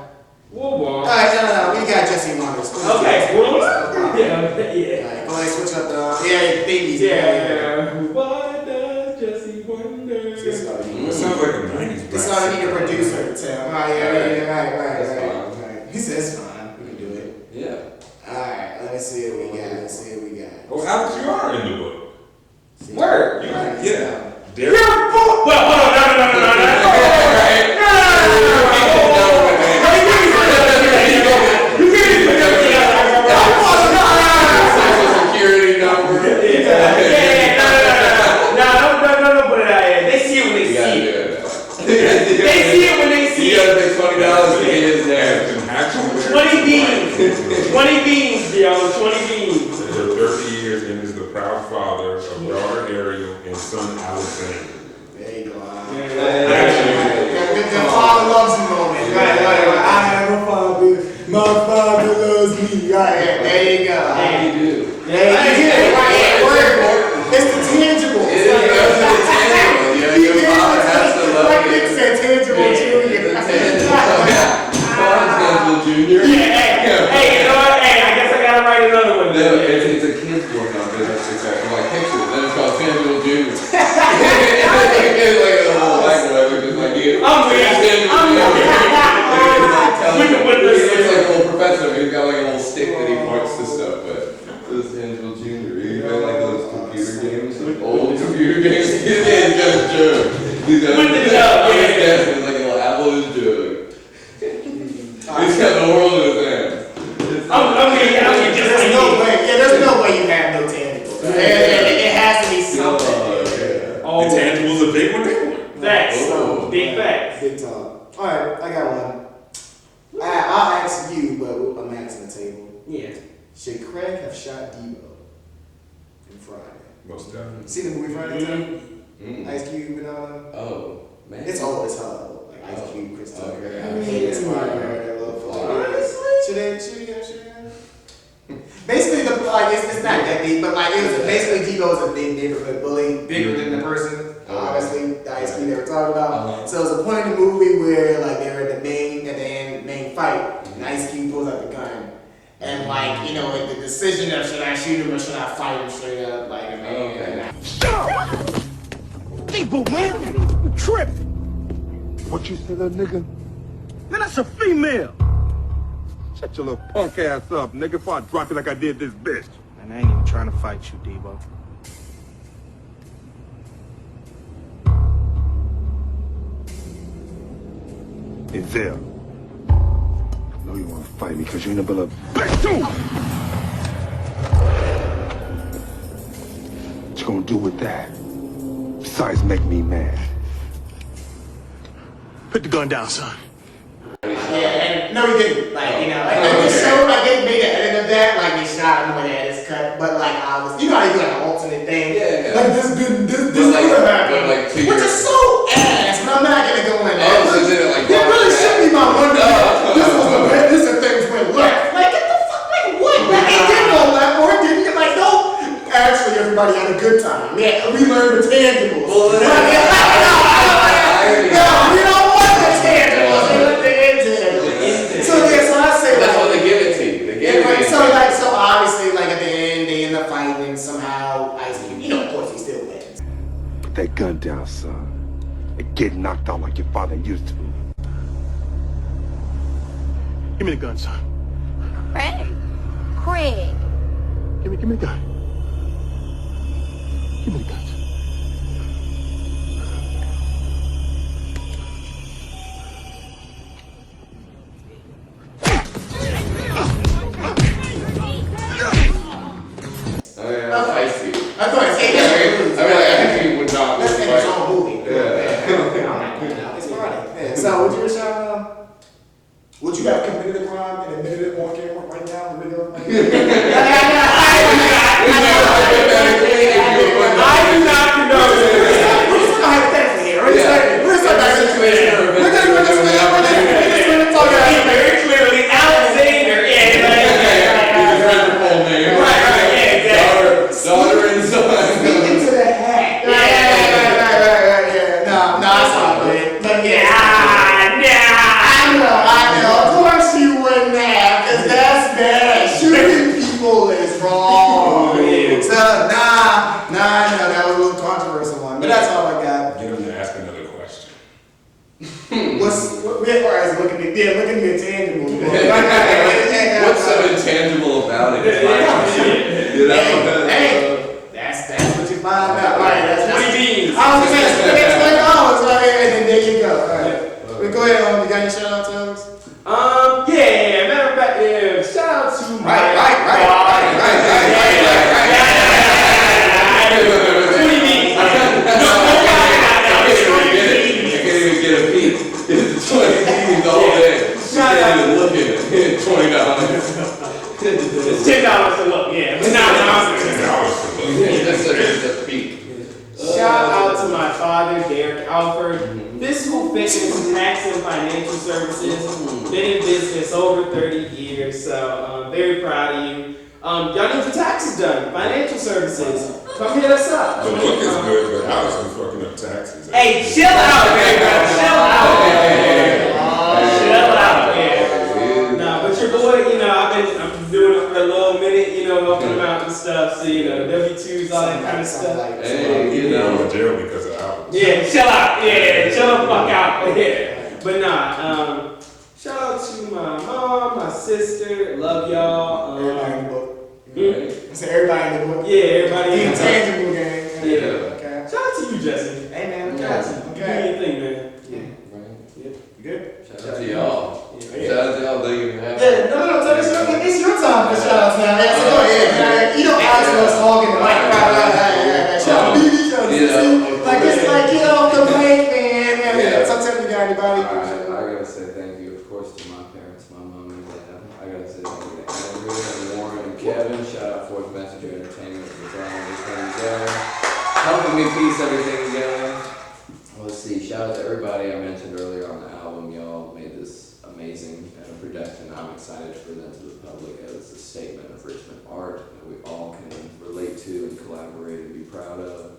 Alright, no, we got Jesse Wonders. Okay. Yeah. Alright, go ahead, switch up the. Yeah, babies. Yeah. What does Jesse wonder? It sounds like a 90s This rap. all we need a producer, Tim. Right, That's right. He says it's fine. We can do it. Yeah. Alright, let me see what we got. Oh, Alex, you are in the book. Word. Yeah. You're Derek. a fool. Well, hold on. Social security number. No, don't put it out here. They see it when they You gotta see do it. it. They see it when they see You gotta it. pay $20 to get his name. An actual 20 beans. 20 beans, yo. 20 beans. 30 years and is the proud father of daughter Ariel and son Alexander. There you go. Actually, The father loves you moment. Right. I have a father. My father loves me. Right, there you go. Hey, You do. It's the tangible. It is the tangible. Yeah, your father has to love Like you. Nick said, tangible junior. The tangible. Come on, tangible junior. hey, you know what? Hey, I guess I gotta write another one. No, it's a kid's book on business success. Like pictures. Then it's called Tangible Junior. It's like a little language, which is like you. I'm weird. He looks like a little professor. He's got like a little stick that he points to stuff. But this Tangible Junior. He's got like those computer games, like old computer games. He's got a jug. He's got With the jug, on his yeah. desk. There's like a little apple in his jug. He's got the world in his hands. There's no way. Yeah, there's no way you have no tangible. It has to be something. Intangibles a big one. Facts. Oh. Big facts. Big talk. Alright, I got one. I'll ask you, but I'm asking the table. Yeah. Should Craig have shot Debo in Friday? Most definitely. See the movie Friday? Mm. Ice Cube and all that? Oh, man. It's always hard. Like Ice Cube, Chris Tucker. Okay. I mean, it's fire. That little flag. Should they? Basically, it's not that deep, but like it was basically Debo was a big neighborhood bully, bigger than the person. Honestly, like talking about. So there's a point in the movie where like they're at the main fight, and Ice Cube pulls out the gun, and like you know the decision of should I shoot him or should I fight him straight up, like I mean. Shut up! People win, trip. What you say, little nigga? Man, that's a female. Shut your little punk ass up, nigga, before I drop you like I did this bitch. And I ain't even trying to fight you, Debo. Denzel, I know you want to fight me because you ain't a little bitch too. What you gonna do with that? Besides make me mad. Put the gun down, son. Yeah, and no, he didn't. Like, you know, like the show, like they made an edit of that, like they shot him when they had his cut, but like you know how you do like an alternate thing? Yeah. Like this could have happened. Like which is so ass, but I'm not gonna go in there. Oh, so did it like It really should be my one. This is things went left. Like, get the fuck, like what? Like, it did go left, or it didn't. Like, no. Actually, everybody had a good time. Yeah, we learned the tangibles. No, we don't want the tangibles. We want the intangibles. So I say that's like, what they give it to you. They give it to you. So obviously, like at the end, they end up fighting, and somehow Ice Cube, you know, of course, he still wins. Put that gun down, son. And get knocked out like your father used to. Give me the gun, son. Craig. Give me the gun. Give me the gun. Oh yeah, I see. I thought it I think he would not. That's in his own movie. Yeah. It's Friday. Yeah. So, would you wish would you have committed a crime and admitted it on camera right now in the video? I do not condone it. We're just hypothetically here. We're just Very clearly, Alexander. Daughter and son. into the hat. Right. No, it's not good. But I know. Of course you wouldn't have, because that's bad. Shooting people is wrong. So, that was a little controversial one. But that's all I got. Get him to ask another question. Look at the intangibles. What's so intangible about it? You know? Hey, that's what you find out. All right, that's What do you mean? I was going to say, $20 right here, and then there you go. All right. We go ahead, you got any shout out to? Yeah, matter of fact, shout out to my Right. What do you mean? I can't even get a peek. It's 20 meetings all day. She can't even look at it. $20. It's $10 to look, yeah. But now That's a peek. shout out to my father, Derek Alford. Physical fitness, tax and financial services. Been in business over 30 years, so very proud of you. Y'all need your taxes done. Financial services. Come hit us up. The book is good, but Alex was fucking up taxes. Hey, chill out, man. Chill out, man. Nah, but your boy, you know, I've been doing it for a little minute, you know, helping them out and stuff. So, you know, W-2s, all that kind of stuff. Hey, you Going know. to jail because of Alex. Yeah, chill out. Yeah, chill the fuck out. Yeah. But nah, shout out to my mom, my sister. Love y'all. Everybody in the book. Right. I said everybody in the book. Yeah, everybody. The intangible gang. Yeah. Okay. Shout out to you, Jesse. Hey, man. Shout out to you. Okay. Do your thing, man. You good? Shout out to y'all. Yeah. Shout out to y'all. Thank you for having me. Yeah, no, it's your time for shout outs now. Yeah, so go ahead. You know, Alex was talking to Mike. Shout out to BB. Like, it's like, get off the mic, man. Yeah. Sometimes you got anybody. I gotta say thank you, of course, to my parents, my mom and dad. I gotta say thank you to Andrew and Warren and Kevin. Shout out Fourth Messenger Entertainment for drawing everything together, helping me piece everything together. Let's see. Shout out to everybody I mentioned earlier on the album. Y'all made this amazing and a production I'm excited to present to the public as a statement of Richmond art that we all can relate to and collaborate and be proud of.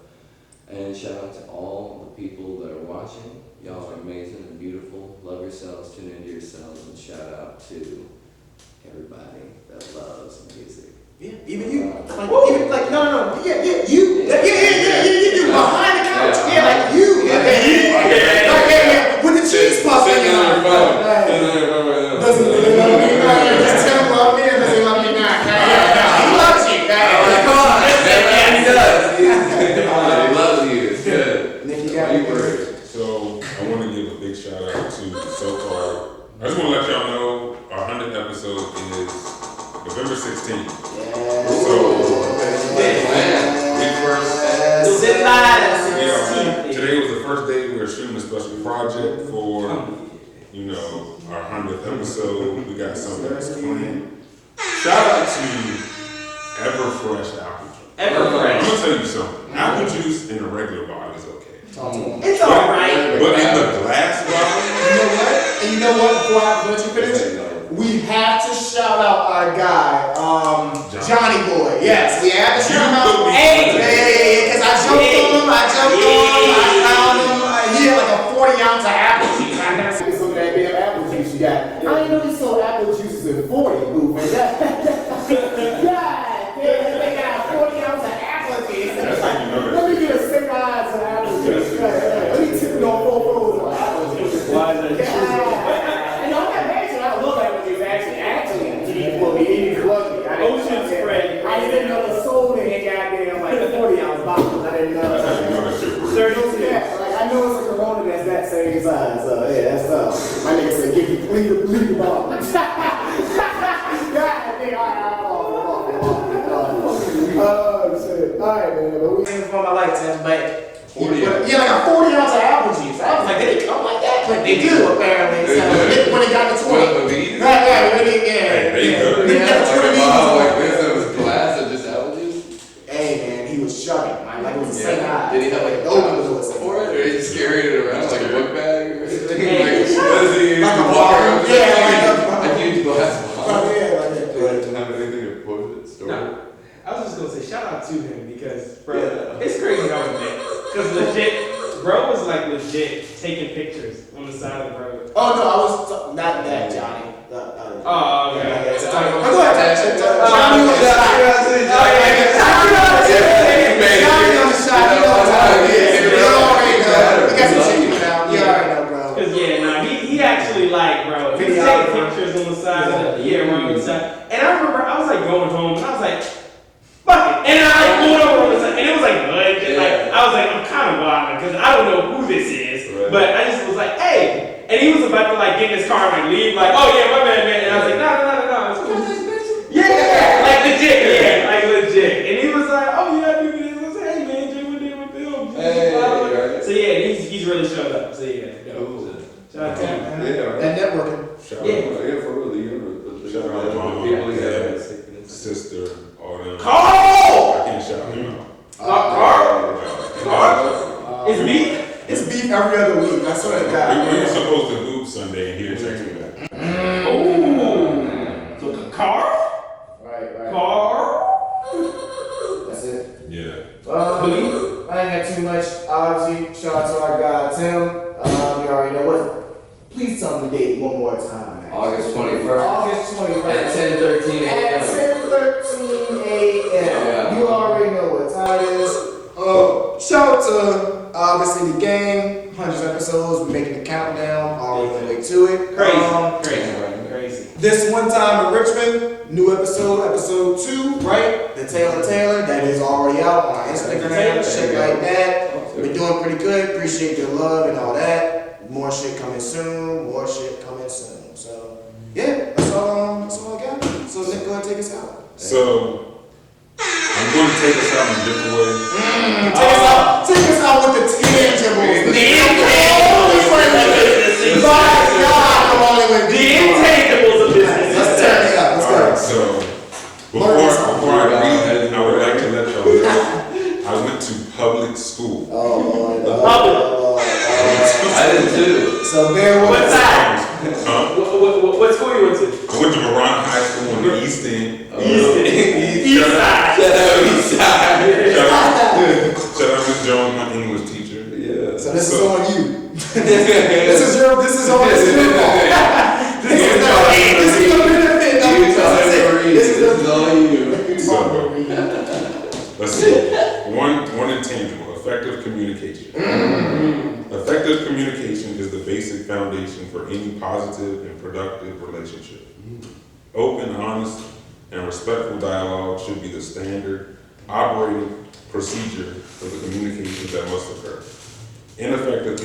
And shout out to all the people that are watching. Y'all are amazing and beautiful. Love yourselves, tune into yourselves, and shout out to everybody that loves music. Yeah, even you. Like, no. Yeah, you. Yeah, you. Behind the couch. Yeah, like you. Yeah. With the cheese puffs in your mouth. Doesn't really love me now. Just tell him love me and doesn't love me now. He loves you. Come on. He does. He loves you. It's good. Nick, you got me. So I want to give a big shout out to so far. I just want to let y'all know our 100th episode is November 16th. Today was the first day we were shooting a special project for, our 100th episode. We got something that's planned. Shout out to Everfresh apple juice. Everfresh. I'm gonna tell you something. Apple juice in a regular bottle is okay. It's alright. But in the glass bottle, You know what? Before you finish, we have to shout out our guy, Johnny Boy. Yes, we have to shout out. Hey, because I jumped on him. I found him. He had like a 40-ounce of apple juice. I never seen some of that damn apple juice you got. I didn't know they sold apple juices in 40, boo. God, they got a 40-ounce of apple juice. Let me get a 6 ounce of apple juice. Let me tip it on 4 rolls of apple juice. Why is that? And on that basis, I love apple juice. Actually, for me, even lucky. Ocean spray. I didn't know the soda in goddamn like 40-ounce bottles. I didn't know. Yeah, like I know it's a Corona that's that same size. So yeah, that's tough. My nigga said, "Give me leave the bottle." God, I think shit. All right, man. But we for my lifetime, but. 40 yeah, like a 40-ounce of apple juice. I was like, they didn't come like that, but they do apparently. So when they got the 20. Right, when they there you go. They got the 20. Like this, it was glass of just apple juice. Hey man, he was chugging. Like it was the same eye. Did he have like open doors for it, or he just carried it around like a book bag or something? Like a bottle. Yeah, like a huge glass bottle. Yeah, like that. Do I have anything to quote it? Story? No. I was just gonna say shout out to him because, bro, it's crazy how we met. Because legit, bro was like legit taking pictures on the side of the road. Oh no, I was not that Johnny. Oh, okay. Go ahead. Johnny on the shot. Johnny on the shot. You already know. We got some chicken now. You already know, bro. Cause he actually like, bro, he taking pictures on the side of the road. And I remember I was like going home and I was like, fuck it. And I like pulled over on the side and it was like legit. Like I was like, I'm kind of wild because I don't know who this is, but I just was like, hey. And he was about to like get in his car and like leave, like, oh yeah, my man. And I was like, no, it's cool. Yeah, like legit. And he was like, oh yeah, I do this. I was like, hey man, Jay, what did we film? So yeah, he's really showed up. So yeah, shout out to him, man. That networking. Shout out for real. Shout out to mom, dad, sister, all them. Carl! I can't shout him out. Carl? It's me? It's beef every other week. I swear to God. We were supposed to move Sunday and he didn't text me back. Ooh. So Carl? Right. Carl? That's it. Yeah. I ain't got too much. Obviously, shout out to our guy Tim. You already know what. Please tell me the date one more time. Man. August 21st. August 21st. At 10:13 a.m. At 10:13 a.m. You already know what time it is. Shout out to obviously the game. 100 episodes. We're making the countdown. Already on the way to it. Crazy. This one time in Richmond, new episode 2, right? The Taylor, that is already out on Instagram, shit like that. We're doing pretty good. Appreciate your love and all that. More shit coming soon. So yeah, that's all I got. So Nick, go ahead and take us out. So I'm going to take us out in a different way. Take us out with the tangibles. The intangibles of business. Let's turn it up. Let's go. So before I read, I would like to let y'all know I went to public school. I did too. So bear with What us. side? What school you went to? I went to Verona High School on the East End. East side. Shout out to Miss Jones, my is on you. This is your fault. This is your fault. This is the benefit. This is all you. So, let's see. One intangible, effective communication. Effective communication is the basic foundation for any positive and productive relationship. Open, honest, and respectful dialogue should be the standard operating procedure for the communications that must occur. Ineffective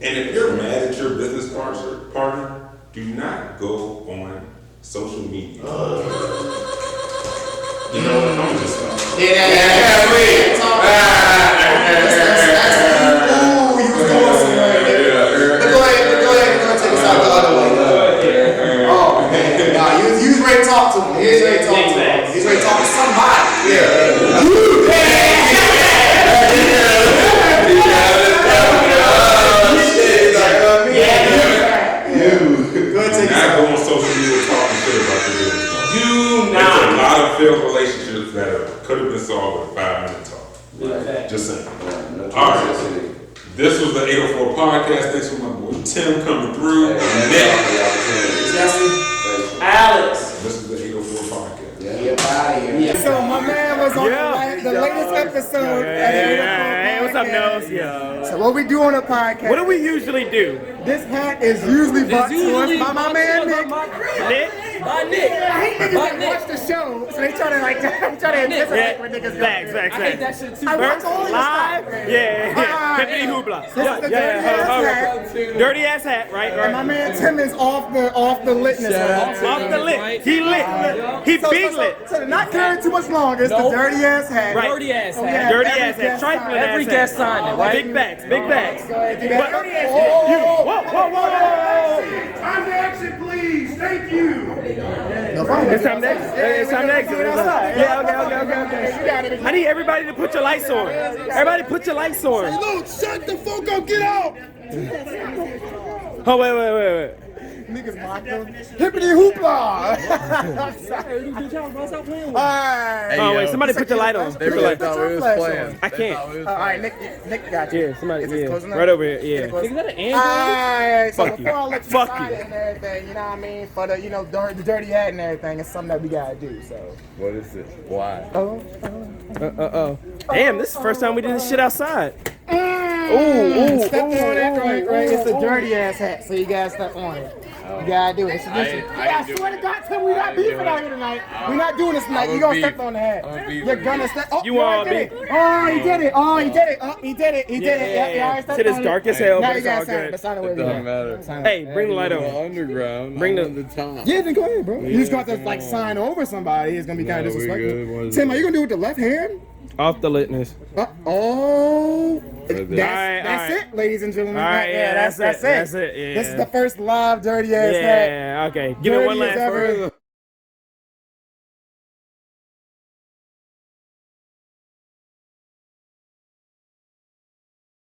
And if you're mad at your business partner, do not go on social media. You know what? I'm just stop. You was going somewhere. But go ahead, take us out the other way. Oh, man. Nah, you was ready to talk to him. You was ready to talk to him. You was ready to talk to somebody. Relationships that could have been solved with a 5-minute talk. Right. Just saying. Alright. This was the 804 podcast. Thanks for my boy Tim coming through. Nick. Jesse. Alex. This is the 804 podcast. Yeah. So my man was on the latest episode. Hey, what's up, Nose? So what we do on the podcast? What do we usually do? This hat is usually brought to us by my man Nick. By Nick. I hate niggas that watch the show, so they try to anticipate what niggas Facts. I hate that shit too. I watch all of this Live? stuff. Yeah. Pippity hoopla. Dirty ass hat, right? And my man Tim is off the litness. Off the lit. He lit. He big lit. So not carrying too much longer. It's the dirty ass hat. Right. Dirty ass hat. Dirty ass hat. Trifling ass hat. Every guest signed it, right? Big bags. Big bags. Dirty ass Whoa. Time to exit, please. Thank you. No problem. It's time to exit. It's time to exit. Yeah, okay. I need everybody to put your lights on. Everybody put your lights on. Look, shut the fuck up. Get out. Oh, wait. Niggas mocked him. Hippity hoopla! Oh, wait, somebody put your light on. They really thought we was playing. I can't. Alright, Nick got you. Yeah, somebody, Is it close enough? right over here, yeah. Is that an Android? Alright, so Fuck you. before I let you Fuck decide you. and everything, you know what I mean? For the, the dirty hat and everything, it's something that we gotta do, so. What is it? Why? Damn, this is the first time we did this shit outside. Step on it, right. It's a dirty ass hat, so you gotta step on it. You gotta do it. It's tradition. I swear to God, Tim, we not beefing out here tonight. We're not doing this tonight. You gonna step on the hat. You're gonna step. Oh, You want did it. Oh, he did it. He did it. Yeah, Shit is dark as hell, Now but you it's all gotta sign it. good. Sign it where Doesn't you matter. at. Hey, bring the light on. Underground. Bring I'm the- on the top. Yeah, then go ahead, bro. You just got to like sign over somebody. It's gonna be kind of No, we good. What disrespectful. is Tim, it? are you gonna do it with the left hand? Off the litness. That's Alright. it, ladies and gentlemen. Alright, yeah, that's it. This is the first live dirty ass hat. Yeah, okay. Give it one Dirty as last ever. word.